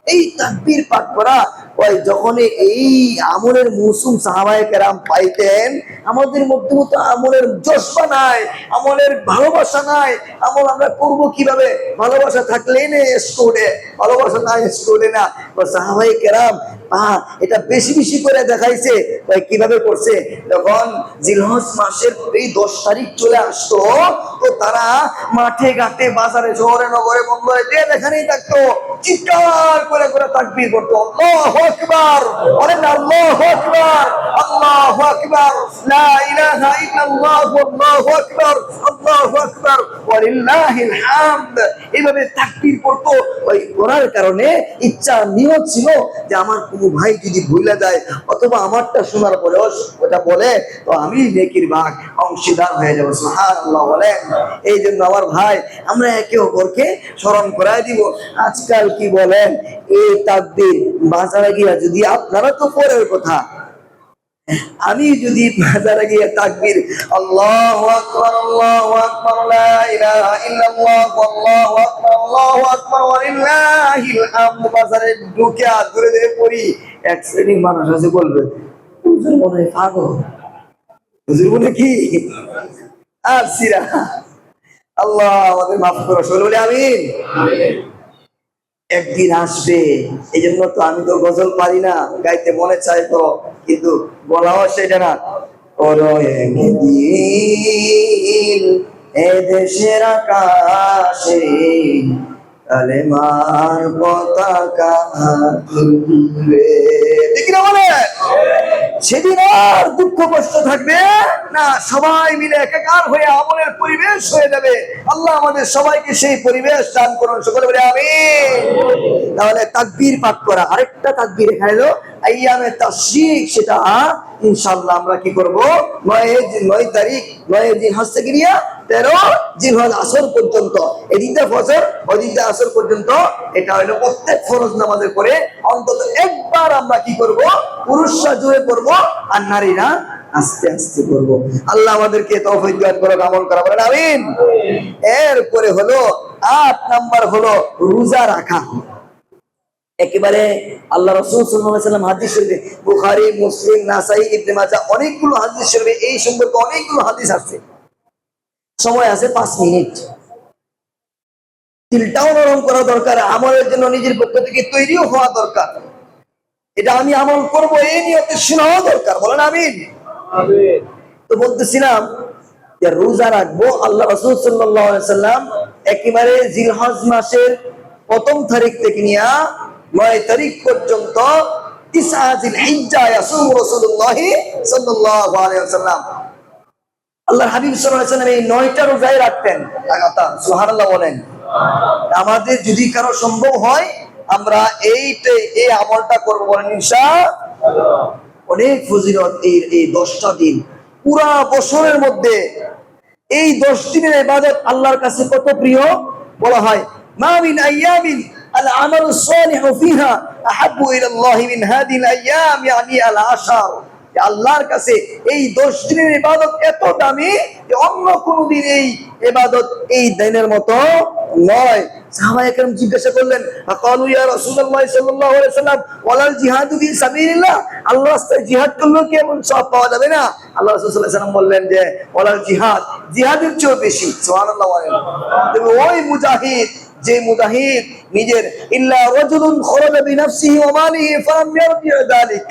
এই তাকবীর পাঠ করা ওই যখন এই আমলের মৌসুম সাহাবায়ে কেরাম পাইতেন, আমাদের মধ্যে তো আমলের জজ্বা নাই, আমলের ভালোবাসা নাই। আমল আমরা করব কিভাবে? ভালোবাসা থাকলেই না স্কুলে, ভালোবাসা নাই স্কুলে না। সাহাবায়ে কেরাম এটা বেশি বেশি করে দেখাইছে। কিভাবে করছে? যখন জিলহজ মাসের এই 10 তারিখ চলে আসতো, তো তারা মাঠে ঘাটে বাজারে শহরে নগরে বন্দরে যে যেখানেই থাকতো চিৎকার করে করে তাকবীর করতো, আল্লাহু আকবার, বলেন আল্লাহু আকবার, আল্লাহু আকবার, লা ইলাহা ইল্লাল্লাহ, আল্লাহু আকবার, আল্লাহু আকবার, ওয়া লিল্লাহিল হামদ। এইভাবে তাকবীর করতো। ওই করার কারণে ইচ্ছা নিয়ত ছিল যে আমার কোনো ভাই যদি ভুলে যায় অথবা আমারটা শোনার পরে ওটা বলে, তো আমি নেকির ভাগ অংশীদার হয়ে যাবো। সুবহানাল্লাহ বলেন। এই জন্য আমার ভাই, আমরা একে অপরকে স্মরণ করায় দিব। আজকাল কি বলেন, এই তাকবীর বাজারে গিয়া যদি, আপনারা তো পরের কথা, আমি যদি বাজারে গিয়ে তাকবীর আল্লাহু আকবার, আল্লাহু আকবার, লা ইলাহা ইল্লাল্লাহ, আল্লাহু আকবার, আল্লাহু আকবার, ওয়া লিল্লাহিল হামদ বাজারে ঢুকে ধরে ধরে পড়ি, এক শ্রেণীর মানুষ আছে বলবে, হুজুর মনে হয় পাগল, হুজুর মনে কি আর সিরা। আল্লাহ আমাদের মাফ করো, সকলে বলি আমিন। একদিন আসবে, এই জন্য তো আমি তো গজল পারি না, গাইতে মনে চাই তো, কিন্তু বলাও সেটা না। ওরো একদিন এ দেশের আকাশে কালেমার পতাকা তুলবে, ঠিক না বলে? সেদিন আর দুঃখ কষ্ট থাকবে না, সবাই মিলে একাকার হয়ে আমলের পরিবেশ হয়ে যাবে। আল্লাহ আমাদের সবাইকে সেই পরিবেশ দান করুন, সকলে বলে আমিন। তাহলে তাকবীর পাঠ করা, আরেকটা তাকবীর এখানে এলো আইয়ামে তাশরিক, সেটা ইনশাআল্লাহ আমরা কি করব, 9 তারিখ 9 জিলহজ থেকে নিয়ে 13 জিলহজ আসর পর্যন্ত, এদিনটা ফজর ওদিনটা আসর পর্যন্ত, এটা হলো প্রত্যেক ফরজ নামাজের পরে অন্তত একবার আমরা কি করব, পুরুষরা জোরে করব আর নারীরা আস্তে আস্তে করব। আল্লাহ আমাদেরকে তৌফিক দান করুন, আমল করা, বলেন আমিন। এরপরে হলো 8 নাম্বার হলো রোজা রাখা। একেবারে আল্লাহ রাসূল সাল্লাল্লাহু আলাইহি ওয়াসাল্লাম হাদিস শরীফে, বুখারী, মুসলিম, নাসাই, ইবনে মাজাহ অনেকগুলো হাদিস শরীফে এই সম্পর্কে অনেকগুলো হাদিস আছে। সময় আছে 5 মিনিট, দিলটাও নরম করা দরকার, আমলের জন্য নিজের পক্ষ থেকে তৈরিও হওয়া দরকার। এটা আমি আমল করব এই নিয়তে শোনাও দরকার, বলেন আমিন। তো বলতেছিলাম যে রোজা রাখবো। আল্লাহ রাসূল সাল্লাল্লাহু আলাইহি ওয়াসাল্লাম একেবারে জিলহজ মাসের 1ম তারিখ থেকে নিয়ে 9 তারিখ পর্যন্ত 9 জিলহিজ্জা ইয়াসুম রাসূলুল্লাহ সাল্লাল্লাহু আলাইহি ওয়াসাল্লাম, আল্লাহর হাবিব সাল্লাল্লাহু আলাইহি ওয়াসাল্লাম এই 9টা রোজাই রাখতেন। সুবহানাল্লাহ বলেন। আমাদের যদি কারো সম্ভব হয় আমরা এই আমলটা করবো, বলেন ইনশাআল্লাহ। অনেক ফজিলত এই 10টা দিন, পুরা বছরের মধ্যে এই 10 দিনের ইবাদত আল্লাহর কাছে কত প্রিয়। বলা হয় মা মিন আইয়ামিন আল আমালু সালিহু ফিহা আহাব্বু ইলাল্লাহি মিন হাদিল আইয়াম, ইয়ানি আল আশার। আল্লাহর কাছে এই 10 দিনের ইবাদত এত দামি যে অন্য কোন দিন এই ইবাদত এই দিনের মতো নয়। সাহাবায়ে কেরাম জিজ্ঞাসা করলেন, ফাকালু ইয়া রাসূলুল্লাহ সাল্লাল্লাহু আলাইহি ওয়াসাল্লাম ওয়ালাল জিহাদু ফি সাবিলিল্লাহ, আল্লাহর রাস্তায় জিহাদ করলেও কি এমন সওয়াব পাওয়া যাবে না? আল্লাহ রাসূল সাল্লাল্লাহু আলাইহি ওয়াসাল্লাম বললেন যে ওয়ালাল জিহাদ, জিহাদের চেয়েও বেশি। সুবহানাল্লাহ। তবে ওই মুজাহিদ, যে মুজাহিদ নিজের ইল্লা রাজুলুন খরাজা বিনাফসিহি ওয়া মালিহি ফালাম ইয়ারজি যালিক,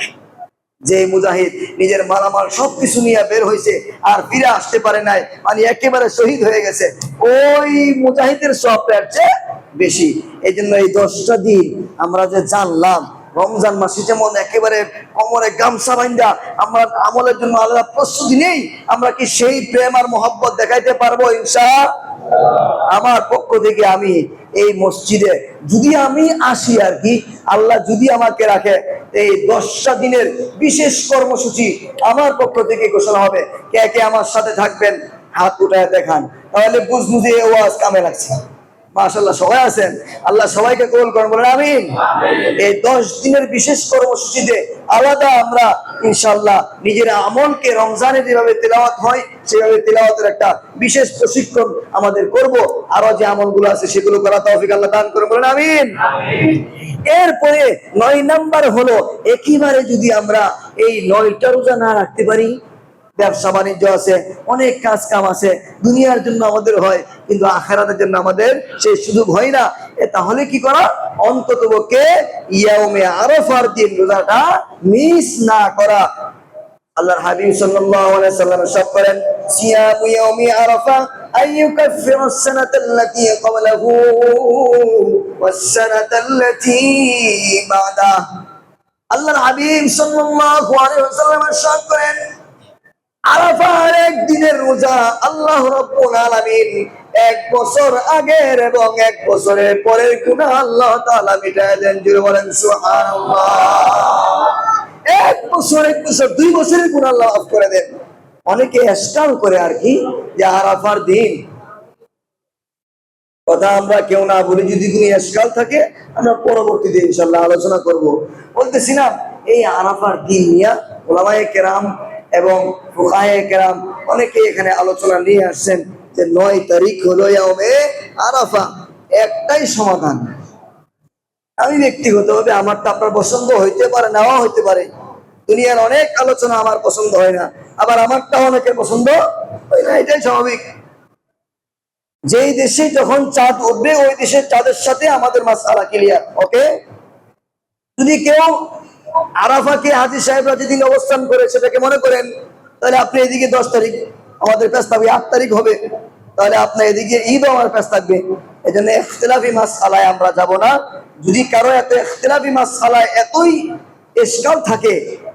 যে মুজাহিদ নিজের মালামাল সবকিছু নিয়ে বের হয়েছে আর ফিরে আসতে পারে নাই, মানে একেবারে শহীদ হয়ে গেছে, ওই মুজাহিদের সওয়াবটা চেয়ে বেশি। এই জন্য এই 10টা দিন আমরা যে জানলাম, রমজান মাসে যেমন একেবারে কোমরে গামছা বাঁধা আমরা আমলের জন্য আলাদা প্রস্তুতি নেই, আমরা কি সেই প্রেম আর মহব্বত দেখাইতে পারবো ইনশাআল্লাহ? আমার পক্ষ থেকে আমি এই মসজিদে যদি আমি আসি আর কি, আল্লাহ যদি আমাকে রাখে, এই 10টা দিনের বিশেষ কর্মসূচি আমার পক্ষ থেকে ঘোষণা হবে। কে কে আমার সাথে থাকবেন হাত উঠায় দেখান, তাহলে বুঝবো যে ওয়াজ কামে লাগছে। মাশাআল্লাহ সবাই আছেন, আল্লাহ সবাইকে কবুল করুন, বলেন আমিন। এই 10 দিনের বিশেষ কর্মসূচিতে আলাদা আমরা ইনশাআল্লাহ নিজের আমলকে রমজানে যেভাবে তেলাওয়াত হয় সেভাবে তেলাওয়াতের একটা বিশেষ প্রশিক্ষণ আমাদের করব। আরো যে আমলগুলো আছে সেগুলো করা তৌফিক আল্লাহ দান করুন, বলেন আমিন। এরপরে 9 নাম্বার হলো একেবারে যদি আমরা এই 9টা রোজা না রাখতে পারি, ব্যবসা বাণিজ্য আছে, অনেক কাজ কাম আছে, দুনিয়ার জন্য আমাদের হয় কিন্তু আখিরাতের জন্য আমাদের সেই সুযোগ হয় না, তাহলে কি করা? অন্ততপক্ষে ইয়াউমে আরাফার দিন রোজাটা মিস না করা। আল্লাহর হাবিব সাল্লাল্লাহু আলাইহি ওয়াসাল্লাম ইরশাদ করেন, সিয়ামু ইয়াউমি আরাফা আইয়ুকাফিরু আস-সানাতাল্লাতী ক্বাবলাহু ওয়াস-সানাতাল্লাতী বা'দাহ। আল্লাহর হাবিব সাল্লাল্লাহু আলাইহি ওয়াসাল্লাম ইরশাদ করেন, আরাফার একদিনের রোজা আল্লাহ রাব্বুল আলামিন 1 বছর আগের এবং 1 বছরের পরের গুনাহ আল্লাহ তাআলা মিটায় দেন। জোরে বলেন সুবহানাল্লাহ। 1 বছর 2 বছরের গুনাহ আল্লাহ মাফ করে দেন। অনেকে ইশকাল করে আর কি যে আরাফার দিন কথা আমরা কেউ না বলি, যদি কোনো ইশকাল থাকে আমরা পরবর্তীতে ইনশাআল্লাহ আলোচনা করব। বলতেছি না, এই আরাফার দিন নিয়ে উলামায়ে কেরাম এবং ফুকাহায়ে কেরাম অনেকে এখানে আলোচনা নিয়ে আসছেন যে 9 তারিখ হলো ইয়াউমে আরাফা। একটাই সমাধান, আমি ব্যক্তিগতভাবে আমারটা আপনার পছন্দ হইতে পারে, নাও হইতে পারে, দুনিয়ার অনেক আলোচনা আমার পছন্দ হয় না, আবার আমারটা অনেকের পছন্দ হয় না, এটাই স্বাভাবিক। যেই দেশে যখন চাঁদ উঠবে ওই দেশের চাঁদের সাথে আমাদের মাসআলা ক্লিয়ার, ওকে? যদি কেউ আরাফাকে হাজী সাহেবরা যেদিন অবস্থান করে সেটাকে মনে করেন, তাহলে আপনি এদিকে 10 তারিখ আমাদের পেশ থাকবে, 8 তারিখ হবে, তাহলে আপনার এদিকে ঈদ আমার পেশ থাকবে। এই জন্য ইখতিলাফি মাসআলায় আমরা যাব না। যদি কারো এত ইখতিলাফি মাসআলায় এতই ইশকাল থাকে,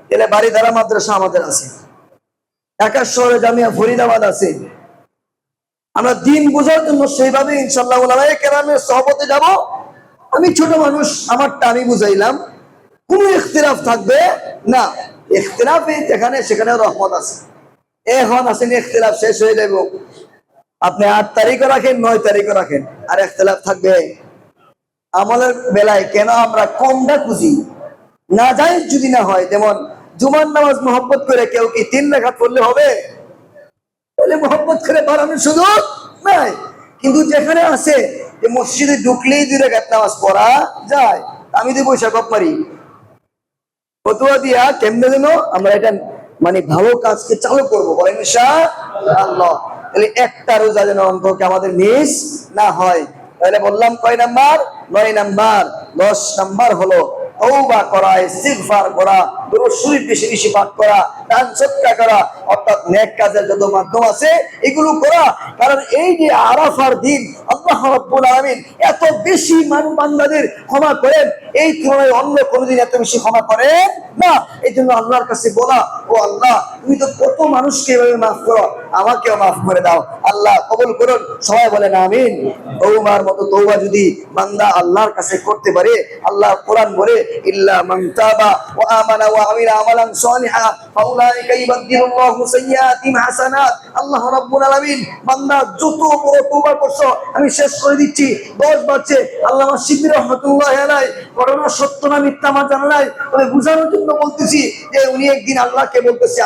তাহলে বাড়িধারা মাদ্রাসা আমাদের আছে, ঢাকা শহরে জামিয়া ফরিদাবাদ আছে। আমরা দিন বোঝার জন্য সেইভাবে ইনশাআল্লাহ উলামায়ে কেরামের সহবতে যাব। আমি ছোট মানুষ, আমারটা আমি বুঝাইলাম, কোনো ইখতিলাফ থাকবে না। ইখতিলাফে যেখানে সেখানে রহমত আছে। এখন আসেন ইখতিলাফ শেষ হয়ে যাবে, আপনি 8 তারিখও রাখেন 9 তারিখও রাখেন, আর ইখতিলাফ থাকবে। আমলের বেলায় কেন আমরা কমটা খুঁজি? না যায় যদি না হয়, যেমন জুমার নামাজ মহব্বত করে কেউ কি 3 রাকাত পড়লে হবে? তাহলে মহব্বত করে বাড়ানোর সুযোগ নাই। কিন্তু যেখানে আছে যে মসজিদে ঢুকলেই 2 রাকাত নামাজ পড়া যায়, আমি তো পয়সা কপ মারি ফতোয়া দিয়া কেমনে যেন আমরা এটা মানে ভালো কাজকে চালু করবো, বলেন ইনশাআল্লাহ। তাহলে একটা রোজা যেন অন্তকে আমাদের মিস না হয়। তাহলে বললাম কয় নাম্বার? 9 নাম্বার। 10 নাম্বার হলো তওবা করা, ইস্তিগফার করা, দুরূদ শরীফ বেশি বেশি পাঠ করা, দান সদকা করা, অর্থাৎ নেক কাজের যত মাধ্যম আছে এগুলো করা। কারণ এই যে আরাফার দিন আল্লাহ রাব্বুল আলামিন এত বেশি বান্দাদের ক্ষমা করেন, এই তুলনায় অন্য কোনোদিন এত বেশি ক্ষমা করেন না। এই জন্য আল্লাহর কাছে বলা, ও আল্লাহ তুমি তো কত মানুষকে এভাবে মাফ করো, আমাকেও মাফ করে দাও, আল্লাহ কবুল করুন। সবাই বলেন আমিন। তওবার মতো তওবা যদি বান্দা আল্লাহর কাছে করতে পারে, আল্লাহ কোরআন বলে ইল্লা মান তাবা ওয়া আমানা ওয়া আমিলা আমালান সালিহা ফাউলাইকা ইবাদদিলুল্লাহু সাইয়্যাতিহিম হাসানাত। আল্লাহ রাব্বুল আলামিন বান্দা যত বড় তওবা করছো, আমি শেষ করে দিচ্ছি 10 বাচ্চে আল্লামা শিবলী রাহমাতুল্লাহি আলাইহি ঘটনা সত্য না মিথ্যা আমার জানা নাই, তবে বুঝানোর জন্য বলতেছি যে উনি একদিন আল্লাহকে বলতেছে,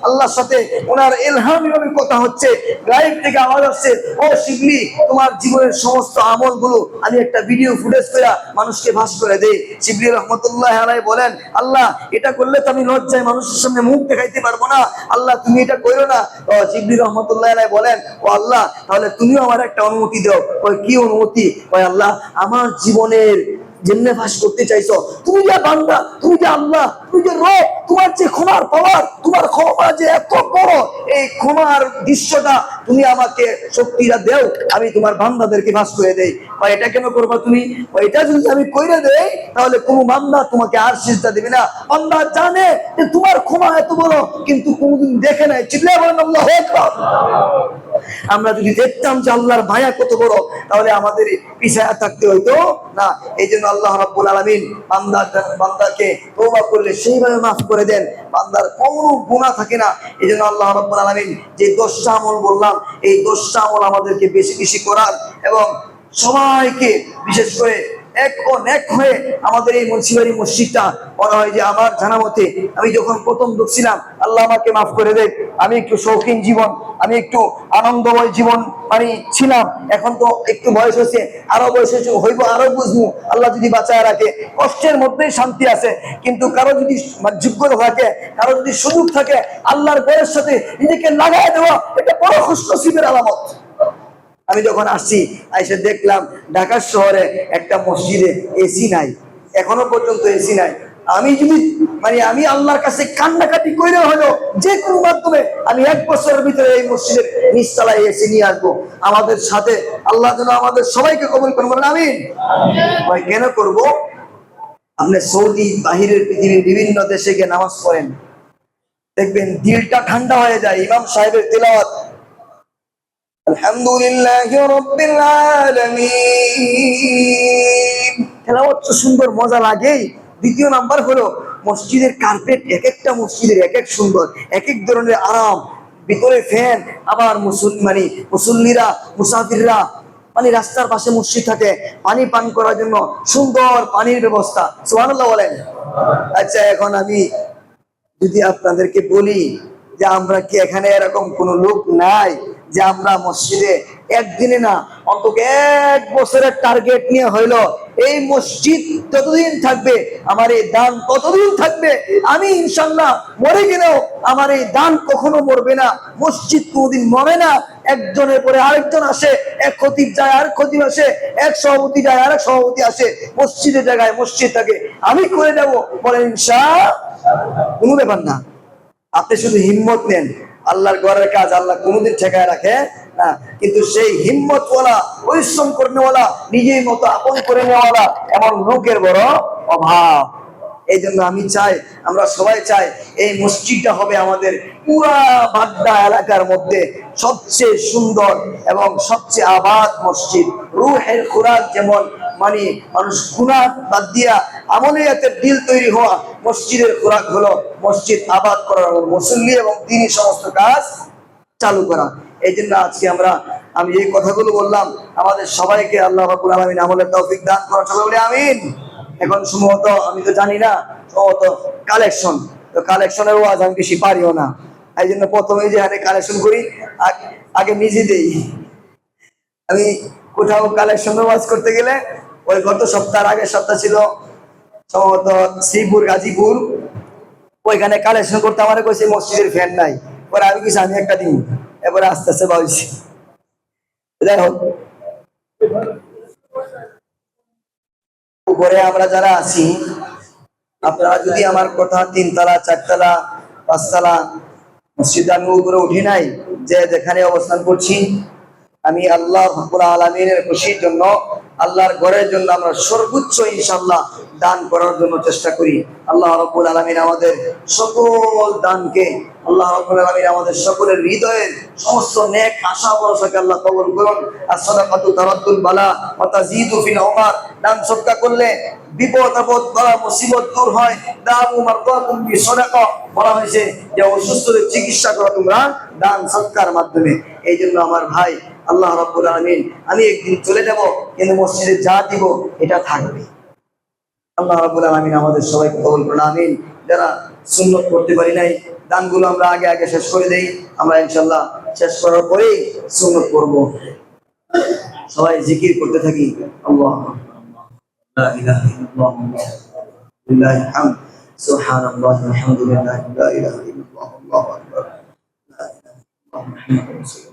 আল্লাহর সাথে ওনার ইলহামীভাবে কথা হচ্ছে, গায়েব থেকে আওয়াজ আসছে, ও শিবলী তোমার জীবনের সমস্ত আমলগুলো আমি একটা ভিডিও ফুটেজ করে মানুষকে ভাস করে দেই। শিবলী রাহমাতুল্লাহি আলাইহি বলেন, আল্লাহ এটা করলে তো আমি লজ্জায় মানুষের সামনে মুখ দেখাইতে পারবো না, আল্লাহ তুমি এটা করো না। তো শিবলী রাহমাতুল্লাহি আলাইহি বলেন, ও আল্লাহ তাহলে তুমিও আমার একটা অনুমতি দাও। ওই কি অনুমতি? ওই আল্লাহ আমার জীবনের যেমনে ফাঁস করতে চাইছো, তুমি যে বান্দা, তুমি যে আল্লাহ, তুমি যে রব, তোমার যে ক্ষমার পাওয়ার, তোমার ক্ষমা যে এত বড়, এই ক্ষমার দৃশ্যটা তুমি আমাকে শক্তিটা দেও, আমি তোমার বান্দাদেরকে ভাস করে দেই। বা এটা কেন করবা তুমি? এটা যদি আমি কইরে দেই তাহলে কোনো বান্দা তোমাকে আর সিজদা দিবে না। বান্দা জানে যে তোমার ক্ষমা এত বড়, কিন্তু কোনোদিন দেখে নাই। চিল্লায়ে বলেন আল্লাহু আকবার। আমরা যদি দেখতাম যে আল্লাহর মায়া কত বড়, তাহলে আমাদের পিছায়া থাকতে হইতো না। এই জন্য আল্লাহ রাব্বুল আলামিন বান্দাকে তওবা করলে সেইভাবে মাফ করে দেন, বান্দার কোনো গুনাহ থাকে না। এই জন্য আল্লাহ রাব্বুল আলামিন যে 10টা আমল বললাম, এই 10টা আমল আমাদেরকে বেশি বেশি করার এবং সবাইকে বিশেষ করে এক ও নেক হয়ে আমাদের এই মুন্সিবাড়ি মসজিদটা মনে হয় যে আমার জানা মতে আমি যখন প্রথম ঢুকছিলাম, আল্লাহ আমাকে মাফ করে দেয়, আমি একটু শৌখিন জীবন, আমি একটু আনন্দময় জীবন মানে ছিলাম। এখন তো একটু বয়স হয়েছে, আরো বয়স হয়েছে, হইব আরো বুঝবো, আল্লাহ যদি বাঁচায় রাখে। কষ্টের মধ্যেই শান্তি আছে, কিন্তু কারো যদি যোগ্যতা থাকে, কারো যদি সুযোগ থাকে, আল্লাহর ঘরের সাথে নিজেকে লাগাই দেওয়া, এটা বড় খুশনসিবের আলামত। আমি যখন আসছি এসে দেখলাম ঢাকা শহরে একটা মসজিদে এসি নাই, এখনো পর্যন্ত এসি নাই। আমি যদি আমি আল্লাহর কাছে কান্নাকাটি করে হলো যে কোনো মাধ্যমে আমি 1 বছরের ভিতরে এই মসজিদের নিচতলায় এসি নিয়ে আসবো। আমাদের সাথে আল্লাহ যেন আমাদের সবাইকে কবুল করুন, বলেন আমিন। ভাই কেন করব? আপনি সৌদি বাহিরের পৃথিবীর বিভিন্ন দেশে গিয়ে নামাজ পড়েন, দেখবেন দিলটা ঠান্ডা হয়ে যায়। ইমাম সাহেবের তেলাওয়াত আলহামদুলিল্লাহি রাব্বিল আলামিন, তেলাওয়াত তো সুন্দর, মজা লাগেই। দ্বিতীয় নাম্বার হলো মসজিদের কার্পেট, এক একটা মসজিদের এক এক সুন্দর, এক এক ধরনের আরাম, ভিতরে ফ্যান। আবার মুসল্লিরা মুসাফিররা রাস্তার পাশে মসজিদ থাকে, পানি পান করার জন্য সুন্দর পানির ব্যবস্থা। সুবহানাল্লাহ বলেন। আচ্ছা, এখন আমি যদি আপনাদেরকে বলি যে আমরা কি এখানে এরকম কোন লোক নাই যে আমরা মসজিদে একদিনে না অন্তত 1 বছরের টার্গেট নিয়ে হইলো এই মসজিদ যতদিন থাকবে আমার এই দান ততদিন থাকবে, আমি ইনশাল্লাহ মরে গেলেও আমার এই দান কখনো মরবে না। মসজিদ কোনদিন মরে না, একজনের পরে আরেকজন আসে, এক খতিব যায় আরেক খতিব আসে, এক সভাপতি যায় আরেক সভাপতি আসে, মসজিদের জায়গায় মসজিদ থাকে, আমি করে দেবো, বলেন ইনশাআল্লাহ। কোনো ব্যাপার না, আপনি শুধু হিম্মত নেন। আল্লাহর ঘরের কাজ আল্লাহ কোনোদিন ঠেকায় রাখে না, কিন্তু সেই হিম্মতওয়ালা, পরিশ্রম করেওয়ালা, নিজের মতো আপন করে নেওয়ালা এমন লোকের বড় অভাব। এই জন্য আমি চাই, আমরা সবাই চাই এই মসজিদটা হবে আমাদের পুরা বাড্ডা এলাকার মধ্যে সবচেয়ে সুন্দর এবং সবচেয়ে আবাদ মসজিদ। রুহের খোরাক যেমন মানুষ গুনাহ বাদ দিয়া আমলিয়াতের দিল তৈরি হওয়া, মসজিদের খোরাক হলো মসজিদ আবাদ করার, মুসল্লি এবং দ্বীনি সমস্ত কাজ চালু করা। এই জন্য আজকে আমি এই কথাগুলো বললাম, আমাদের সবাইকে আল্লাহ রাব্বুল আলামিন আমলের তৌফিক দান করেন, সবাই বলি আমিন। এখন সম্ভবত আমি তো জানি না, সম্ভবত কালেকশন, তো কালেকশনের ওয়াজ আমি বেশি পারিও না, এই জন্য প্রথমে যে হারে কালেকশন করি আগে নিজে দেই। আমি কোথাও কালেকশন ওয়াজ করতে গেলে ওই গত সপ্তাহের আগের সপ্তাহ ছিল সম্ভবত শ্রীপুর গাজীপুর, ওইখানে কালেকশন করতে আমার কইছে মসজিদের ফ্যান নাই, পরে আমি কিছু আমি একটা দিই, এরপরে আস্তে আস্তে ভাবছি। যাই হোক, উপরে আমরা যারা আছি, আপনারা যদি আমার কথা 3 তলা 4 তলা 5 তলা মসজিদ আমি উপরে উঠি নাই, যে যেখানে অবস্থান করছি, আমি আল্লাহ রাব্বুল আলামিনের খুশির জন্য, আল্লাহর ঘরের জন্য আমরা সর্বোচ্চ ইনশাআল্লাহ দান করার জন্য চেষ্টা করি। আল্লাহ রাব্বুল আলামিন আমাদের সকল দানকে, আল্লাহ রাব্বুল আলামিন আমাদের সকলের হৃদয়ের সমস্ত নেক আশা ভরসাকে আল্লাহ কবুল করুন। as-সাদাকাতু তারাদ্দুল বালা ওয়া তাজিদু ফিল উমার, দান সদকা করলে বিপদ আপদ বালা মুসিবত দূর হয়। দামু মারদাতুম বিসাদাকা, বলা হয়েছে যে অসুস্থদের চিকিৎসা করো তোমরা দান সদকার মাধ্যমে। এই জন্য আমার ভাই, আল্লাহ রাব্বুল আলামিন, আমি একদিন চলে যাব, কিন্তু মসজিদে যা দিব এটা থাকবে। আল্লাহ রাব্বুল আলামিন আমাদের সবাইকে কবুল করুন, আমিন। যারা সুন্নত করতে পারি নাই, দানগুলো আমরা আগে আগে শেষ করে দেই, আমরা ইনশাআল্লাহ শেষ করার পরেই সুন্নত করব। সবাই জিকির করতে থাকি, আল্লাহ লা ইলাহা ইল্লাল্লাহ লিল্লাহিল হামদ, সুবহানাল্লাহি ওয়া বিহামদিহি, লা ইলাহা ইল্লাল্লাহ, আল্লাহু আকবার, লা ইলাহা ইল্লাল্লাহ মুহাম্মাদুর রাসূলুল্লাহ।